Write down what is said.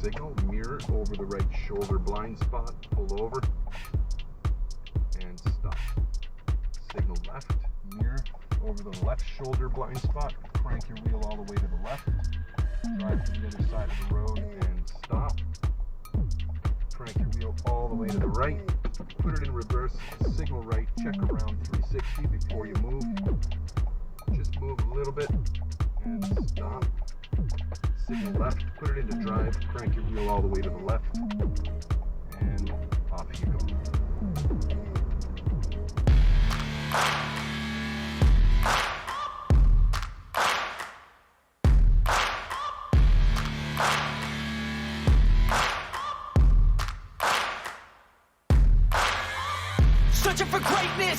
signal, mirror over the right shoulder blind spot, pull over, and stop. Signal left, mirror over the left shoulder blind spot, crank your wheel all the way to the left, drive to the other side of the road and stop. Crank your wheel all the way to the right, put it in reverse, signal right, check around 360 before you move. Just move a little bit and stop. Signal left, put it into drive, crank your wheel all the way to the left, and off you go. Searching for greatness,